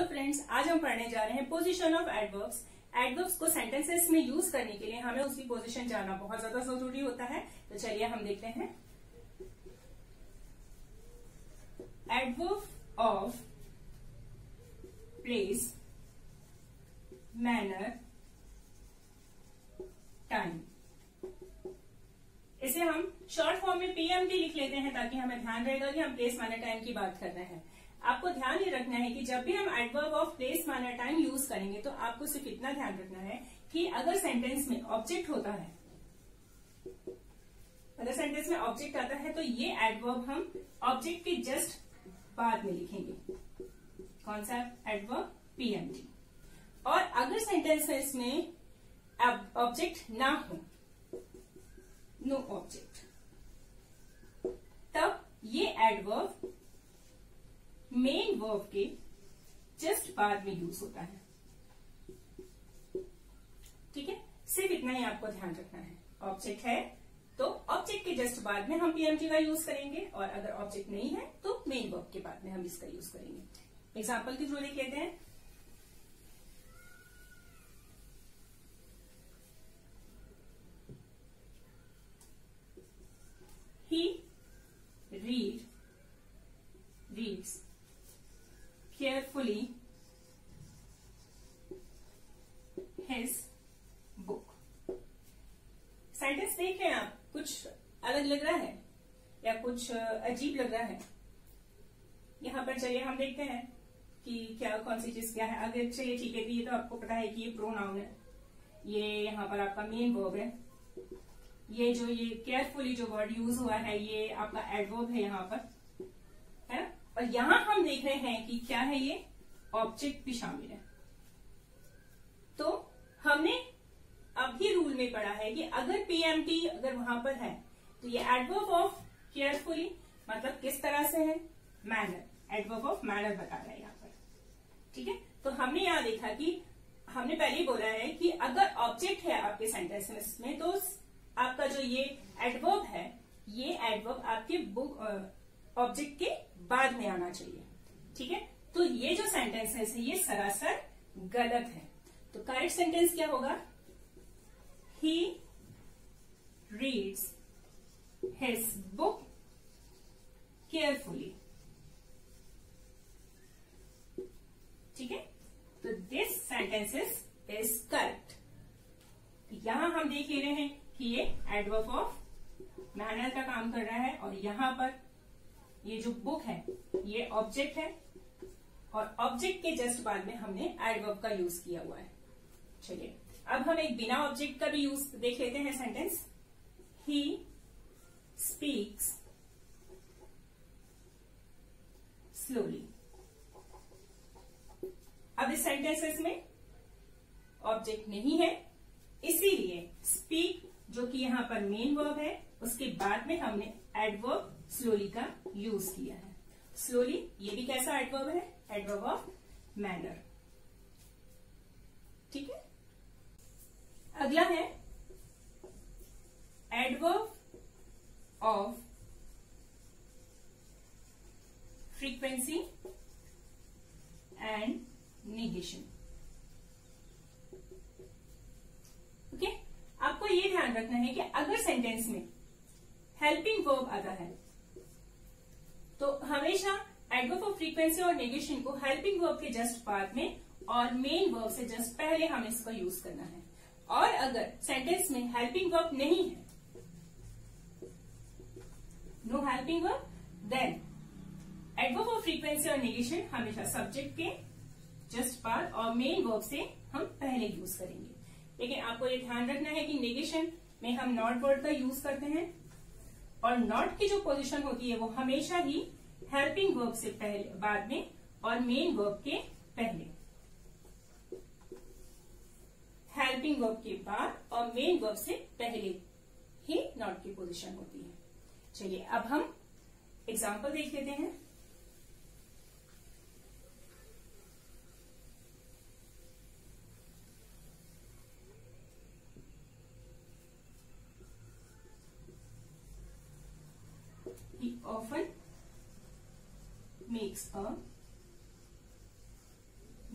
Hello friends, आज हम पढ़ने जा रहे हैं पोजीशन ऑफ एडवर्ब्स। एडवर्ब्स को सेंटेंसेस में यूज करने के लिए हमें उसकी पोजीशन जानना बहुत ज्यादा जरूरी होता है। तो चलिए हम देखते हैं। Adverb of place, manner, time, इसे हम शॉर्ट फॉर्म में पीएमटी लिख लेते हैं ताकि हमें ध्यान रहेगा कि हम प्लेस, मैनर, टाइम की बात कर रहे हैं। आपको ध्यान ये रखना है कि जब भी हम adverb of place, manner, time use करेंगे तो आपको सिर्फ इतना ध्यान रखना है कि अगर सेंटेंस में ऑब्जेक्ट होता है, अगर सेंटेंस में ऑब्जेक्ट आता है तो ये एडवर्ब हम ऑब्जेक्ट के जस्ट बाद में लिखेंगे। कौन सा एडवर्ब? पीएमटी। और अगर सेंटेंसेस में ऑब्जेक्ट ना हो, नो ऑब्जेक्ट, तब ये एडवर्ब मेन वर्ब के जस्ट बाद में यूज होता है। ठीक है, सिर्फ इतना ही आपको ध्यान रखना है। ऑब्जेक्ट है तो ऑब्जेक्ट के जस्ट बाद में हम पीएमटी का यूज करेंगे, और अगर ऑब्जेक्ट नहीं है तो मेन वर्ब के बाद में हम इसका यूज करेंगे। एग्जाम्पल के थ्रू लिख लेते हैं। He reads carefully his book। Sentence देख रहे हैं आप, कुछ अलग लग रहा है या कुछ अजीब लग रहा है? यहां पर चलिए हम देखते हैं कि क्या, कौन सी चीज क्या है। अगर चलिए ठीक है, ये तो आपको पता है कि ये प्रोनाउन है, ये यहां पर आपका मेन वर्ब है। ये जो ये केयरफुली जो वर्ड यूज हुआ है ये आपका एडवर्ब है यहां पर, है ना। और यहां हम देख रहे हैं कि क्या है, ये ऑब्जेक्ट भी शामिल है। तो हमने अभी रूल में पढ़ा है कि अगर पीएमटी अगर वहां पर है तो ये एडवर्ब ऑफ केयरफुली मतलब किस तरह से है? मैनर, एडवर्ब ऑफ मैनर बता रहा है यहां पर। ठीक है, तो हमने यहां देखा कि हमने पहले ही बोला है कि अगर ऑब्जेक्ट है आपके सेंटेंस में तो आपका जो ये एडवर्ब है, ये एडवर्ब आपके बुक ऑब्जेक्ट के बाद में आना चाहिए। ठीक है, तो ये जो सेंटेंसेस है ये सरासर गलत है। तो करेक्ट सेंटेंस क्या होगा? He reads his book carefully. ठीक है, तो दिस सेंटेंसेस इज करेक्ट। यहां हम देख ले रहे हैं कि ये एडवर्ब ऑफ मैनर का काम कर रहा है, और यहां पर ये जो बुक है ये ऑब्जेक्ट है, और ऑब्जेक्ट के जस्ट बाद में हमने एडवर्ब का यूज किया हुआ है। चलिए अब हम एक बिना ऑब्जेक्ट का भी यूज देख लेते हैं। Sentence, he speaks slowly. अब इस सेंटेंसेस में ऑब्जेक्ट नहीं है, इसीलिए स्पीक जो कि यहां पर मेन वर्ब है उसके बाद में हमने एडवर्ब स्लोली का यूज किया है। स्लोली ये भी कैसा एडवर्ब है? Adverb of manner. ठीक है, अगला है adverb of frequency and negation. Okay, आपको ये ध्यान रखना है कि अगर सेंटेंस में हेल्पिंग वर्ब आता है तो हमेशा एडवर्ब ऑफ फ्रीक्वेंसी और नेगेशन को हेल्पिंग वर्ब के जस्ट बाद में और मेन वर्ब से जस्ट पहले हम इसका यूज करना है। और अगर सेंटेंस में हेल्पिंग वर्ब नहीं है, no helping verb, then adverb of frequency और नेगेशन हमेशा सब्जेक्ट के जस्ट बाद और मेन वर्ब से हम पहले यूज करेंगे। लेकिन आपको ये ध्यान रखना है कि नेगेशन में हम नॉट वर्ड का यूज करते हैं, और नॉट की जो पोजीशन होती है वो हमेशा ही हेल्पिंग वर्ब से पहले, बाद में, और मेन वर्ब के पहले। हेल्पिंग वर्ब के बाद और मेन वर्ब से पहले ही नॉट की पोजीशन होती है। चलिए अब हम एग्जाम्पल देख लेते हैं। He often makes a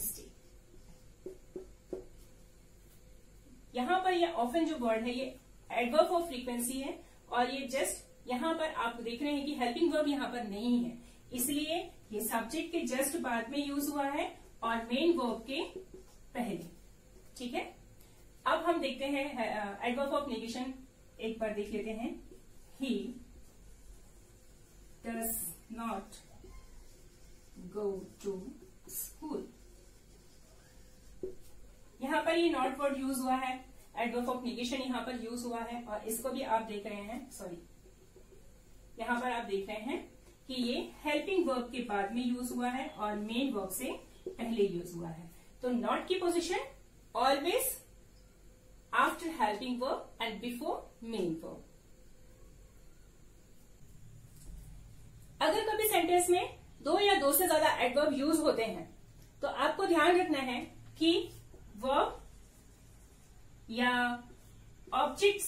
mistake. यहां पर ये ऑफन जो वर्ड है ये एडवर्ब ऑफ फ्रीक्वेंसी है और ये जस्ट यहां पर आप देख रहे हैं कि हेल्पिंग वर्ब यहां पर नहीं है, इसलिए ये सब्जेक्ट के जस्ट बाद में यूज हुआ है और मेन वर्ब के पहले। ठीक है, अब हम देखते हैं एडवर्ब ऑफ नेगेशन, एक बार देख लेते हैं। He does not go to school. यहां पर ये नॉट वर्ड यूज हुआ है, एडवर्ब ऑफ नेगेशन यहां पर यूज हुआ है और इसको भी आप देख रहे हैं, सॉरी यहां पर आप देख रहे हैं कि ये हेल्पिंग वर्ब के बाद में यूज हुआ है और मेन वर्ब से पहले यूज हुआ है। तो नॉट की position always after helping verb and before main verb. अगर कभी सेंटेंस में दो या दो से ज्यादा एडवर्ब यूज होते हैं तो आपको ध्यान रखना है कि वर्ब या ऑब्जेक्ट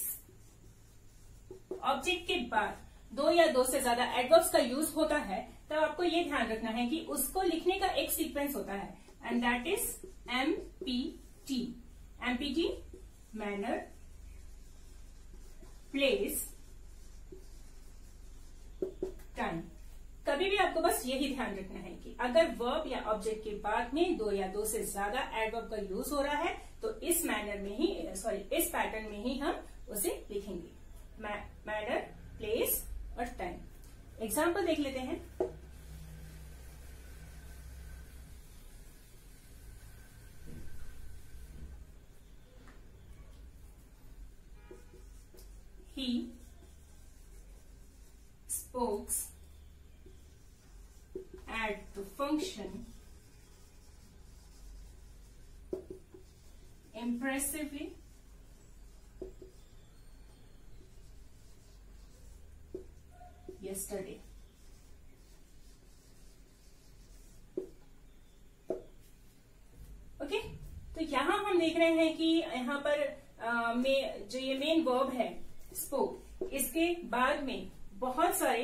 के बाद दो या दो से ज्यादा एडवर्ब्स का यूज होता है, तब आपको यह ध्यान रखना है कि उसको लिखने का एक सीक्वेंस होता है and that is empty. Empty manner, place, time. कभी भी आपको बस यही ध्यान रखना है कि अगर वर्ब या ऑब्जेक्ट के बाद में दो या दो से ज्यादा एडवर्ब का यूज हो रहा है तो इस मैनर में ही, इस पैटर्न में ही हम उसे लिखेंगे, मैनर, प्लेस और टाइम। एग्जाम्पल देख लेते हैं। He spoke at the function impressively yesterday. Okay, तो यहां हम देख रहे हैं कि यहां पर जो ये मेन वर्ब है स्पोक, इसके बाद में बहुत सारे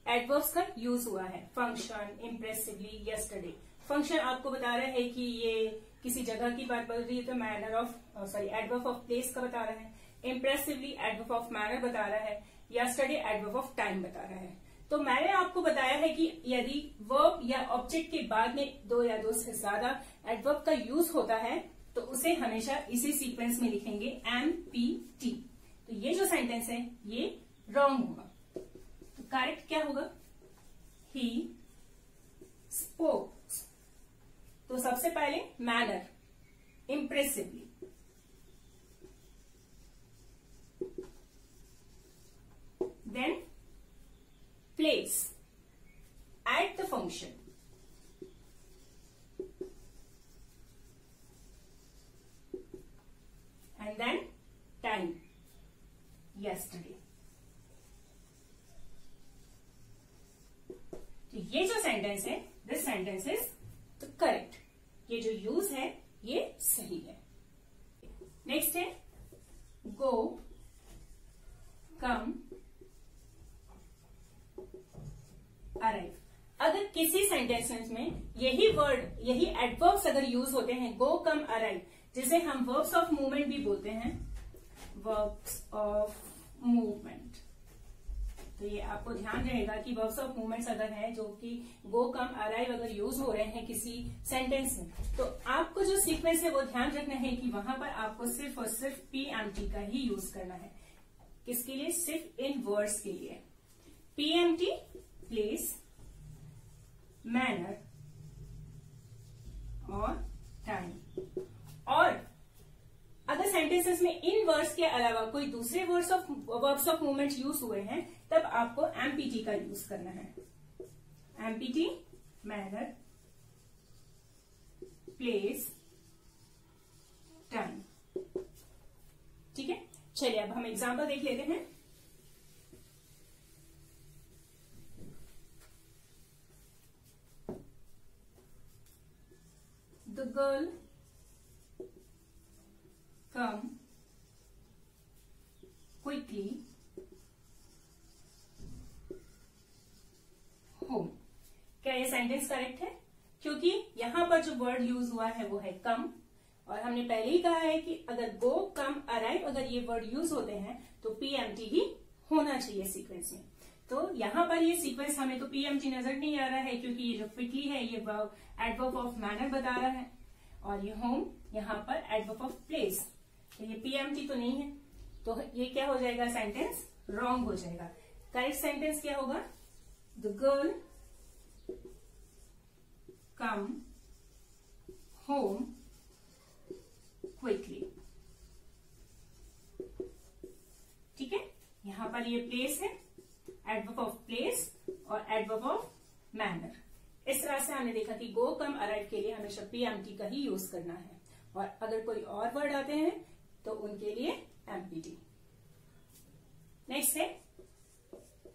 एडवर्ब्स का यूज हुआ है। Function, impressively, yesterday. फंक्शन आपको बता रहा है कि ये किसी जगह की बात बता रही है तो manner of adverb of place का बता रहा है। इम्प्रेसिवली एडवर्ब ऑफ मैनर बता रहा है। यस्टरडे एडवर्ब ऑफ टाइम बता रहा है। तो मैंने आपको बताया है कि यदि वर्ब या ऑब्जेक्ट के बाद में दो या दो से ज्यादा एडवर्ब का यूज होता है तो उसे हमेशा इसी सीक्वेंस में लिखेंगे एमपीटी। तो ये जो सेंटेंस है ये रॉन्ग होगा। तो करेक्ट क्या होगा? He spoke. तो सबसे पहले manner, impressively, then place, at the function, and then time, yesterday. तो ये जो सेंटेंस है, दिस सेंटेंस इज करेक्ट। ये जो यूज है ये सही है। नेक्स्ट है गो, कम, अराइव। अगर किसी सेंटेंसेस में यही वर्ड, यही एडवर्ब्स अगर यूज होते हैं, गो, कम, अराइव, जिसे हम वर्ब्स ऑफ मूवमेंट भी बोलते हैं, वर्ब्स ऑफ मूवमेंट, तो ये आपको ध्यान रहेगा कि वर्ब्स ऑफ मूवमेंट्स अगर है जो कि गो, कम, अराइव अगर यूज हो रहे हैं किसी सेंटेंस में, तो आपको जो सीक्वेंस है वो ध्यान रखना है कि वहां पर आपको सिर्फ और सिर्फ पीएमटी का ही यूज करना है। किसके लिए? सिर्फ इन वर्ड्स के लिए। पीएमटी, प्लेस, मैनर और टाइम। और अगर सेंटेंसेस में इन वर्ड्स के अलावा कोई दूसरे वर्ब्स ऑफ मूवमेंट यूज हुए हैं तब आपको एमपीटी का यूज करना है। Empty, manner, place, time. ठीक है, चलिए अब हम एग्जांपल देख लेते हैं। The girl come quickly home। क्या ये सेंटेंस करेक्ट है? क्योंकि यहाँ पर जो वर्ड यूज हुआ है वो है कम, और हमने पहले ही कहा है कि अगर गो, कम, अराइव अगर ये वर्ड यूज होते हैं तो पीएमटी ही होना चाहिए सीक्वेंस में। तो यहाँ पर ये सीक्वेंस हमें तो पीएमटी नजर नहीं आ रहा है, क्योंकि ये जो क्विकली है ये एडवर्ब ऑफ मैनर बता रहा है, और ये होम यहाँ पर एडवर्ब ऑफ प्लेस, तो ये पीएमटी तो नहीं है, तो ये क्या हो जाएगा, सेंटेंस रॉन्ग हो जाएगा। करेक्ट सेंटेंस क्या होगा, the girl come home quickly. ठीक है, यहां पर ये प्लेस है, एडवर्ब ऑफ प्लेस और एडवर्ब ऑफ मैनर। इस तरह से हमने देखा कि गो, कम, अराइव के लिए हमेशा पीएमटी का ही यूज करना है, और अगर कोई और वर्ड आते हैं तो उनके लिए एमपीटी। नेक्स्ट है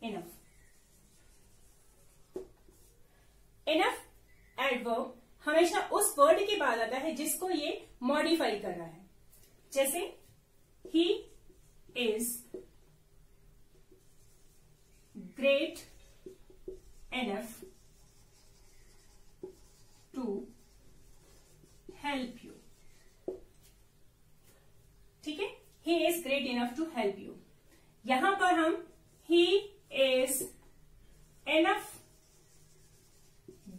इनफ। इनफ एडवर्ब हमेशा उस वर्ड के बाद आता है जिसको ये मॉडिफाई कर रहा है। जैसे he is great enough to help you. ठीक है, he is great enough to help you. यहां पर हम he is enough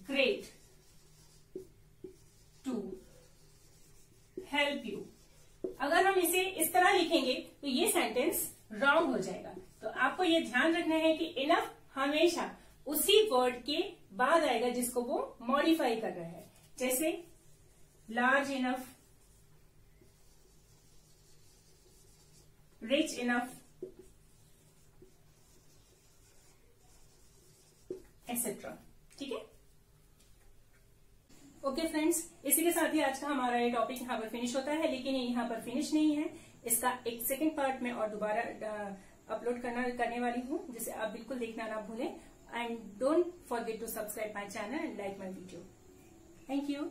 great to help you, अगर हम इसे इस तरह लिखेंगे तो ये सेंटेंस रॉन्ग हो जाएगा। तो आपको ये ध्यान रखना है कि इनफ हमेशा उसी वर्ड के बाद आएगा जिसको वो मॉडिफाई कर रहा है। जैसे large enough, rich enough, etcetera. ठीक है, ओके फ्रेंड्स, इसी के साथ ही आज का हमारा ये टॉपिक यहाँ पर फिनिश होता है, लेकिन ये यहाँ पर फिनिश नहीं है। इसका एक सेकंड पार्ट में और दोबारा अपलोड करने वाली हूँ, जिसे आप बिल्कुल देखना ना भूलें। And don't forget to subscribe my channel and like my video. Thank you.